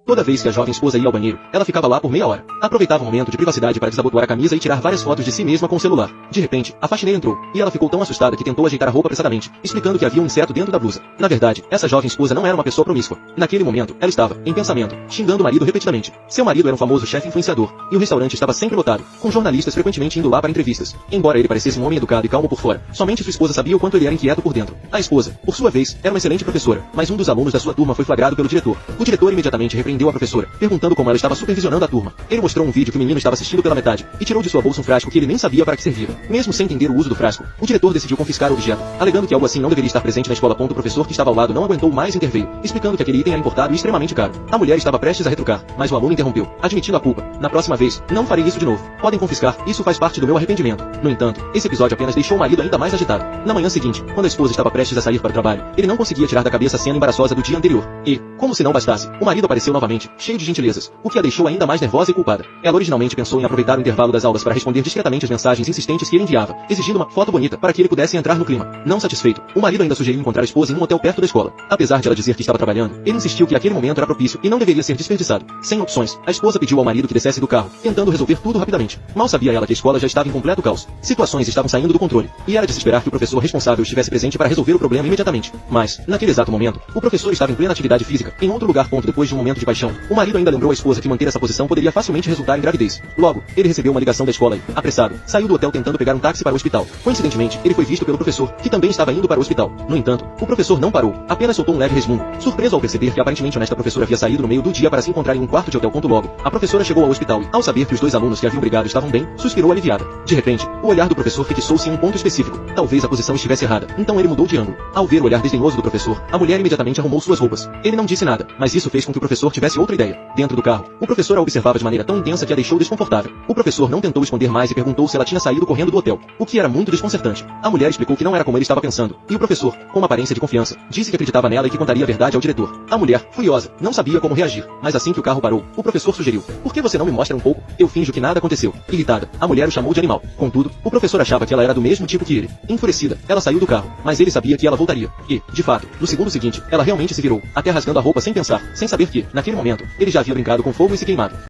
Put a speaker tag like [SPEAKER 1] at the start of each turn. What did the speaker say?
[SPEAKER 1] Toda vez que a jovem esposa ia ao banheiro, ela ficava lá por meia hora. Aproveitava o momento de privacidade para desabotoar a camisa e tirar várias fotos de si mesma com o celular. De repente, a faxineira entrou, e ela ficou tão assustada que tentou ajeitar a roupa apressadamente, explicando que havia um inseto dentro da blusa. Na verdade, essa jovem esposa não era uma pessoa promíscua. Naquele momento, ela estava, em pensamento, xingando o marido repetidamente. Seu marido era um famoso chefe influenciador, e o restaurante estava sempre lotado, com jornalistas frequentemente indo lá para entrevistas. Embora ele parecesse um homem educado e calmo por fora, somente sua esposa sabia o quanto ele era inquieto por dentro. A esposa, por sua vez, era uma excelente professora, mas um dos alunos da sua turma foi flagrado pelo diretor. O diretor imediatamente repreendeu a professora, perguntando como ela estava supervisionando a turma. Ele mostrou um vídeo que o menino estava assistindo pela metade, e tirou de sua bolsa um frasco que ele nem sabia para que servia. Mesmo sem entender o uso do frasco, o diretor decidiu confiscar o objeto, alegando que algo assim não deveria estar presente na escola. O professor que estava ao lado não aguentou mais e interveio, explicando que aquele item era importado e extremamente caro. A mulher estava prestes a retrucar, mas o aluno interrompeu, admitindo a culpa. Na próxima vez, não farei isso de novo. Podem confiscar, isso faz parte do meu arrependimento. No entanto, esse episódio apenas deixou o marido ainda mais agitado. Na manhã seguinte, quando a esposa estava prestes a sair para o trabalho, ele não conseguia tirar da cabeça a cena embaraçosa do dia anterior. E, como se não bastasse, o marido apareceu novamente, cheio de gentilezas, o que a deixou ainda mais nervosa e culpada. Ela originalmente pensou em aproveitar o intervalo das aulas para responder discretamente as mensagens insistentes que ele enviava, exigindo uma foto bonita para que ele pudesse entrar no clima. Não satisfeito, o marido ainda sugeriu encontrar a esposa em um hotel perto da escola. Apesar de ela dizer que estava trabalhando, ele insistiu que aquele momento era propício e não deveria ser desperdiçado. Sem opções, a esposa pediu ao marido que descesse do carro, tentando resolver tudo rapidamente. Mal sabia ela que a escola já estava em completo caos. Situações estavam saindo do controle, e era de se esperar que o professor responsável estivesse presente para resolver o problema imediatamente. Mas, naquele exato momento, o professor estava em plena atividade física, em outro lugar. Depois de um momento de paixão, o marido ainda lembrou à esposa que manter essa posição poderia facilmente resultar em gravidez. Logo, ele recebeu uma ligação da escola e, apressado, saiu do hotel tentando pegar um táxi para o hospital. Coincidentemente, ele foi visto pelo professor, que também estava indo para o hospital. No entanto, o professor não parou, apenas soltou um leve resmungo, surpreso ao perceber que aparentemente honesta professora havia saído no meio do dia para se encontrar em um quarto de hotel. Logo, a professora chegou ao hospital e, ao saber que os dois alunos que haviam brigado estavam bem, suspirou aliviada. De repente, o olhar do professor fixou-se em um ponto específico. Talvez a posição estivesse errada, então ele mudou de ângulo. Ao ver o olhar desdenhoso do professor, a mulher imediatamente arrumou suas roupas. Ele não disse nada, mas isso fez com que o professor tivesse outra ideia. Dentro do carro, o professor a observava de maneira tão intensa que a deixou desconfortável. O professor não tentou esconder mais e perguntou se ela tinha saído correndo do hotel, o que era muito desconcertante. A mulher explicou que não era como ele estava pensando, e o professor, com uma aparência de confiança, disse que acreditava nela e que contaria a verdade ao diretor. A mulher, furiosa, não sabia como reagir, mas assim que o carro parou, o professor sugeriu: "Por que você não me mostra um pouco? Eu finjo que nada aconteceu." Irritada, a mulher o chamou de animal. Contudo, o professor achava que ela era do mesmo tipo que ele. Enfurecida, ela saiu do carro, mas ele sabia que ela voltaria. E, de fato, no segundo seguinte, ela realmente se virou, até rasgando a roupa sem pensar, sem saber que, naquele momento, ele já havia brincado com fogo e se queimado.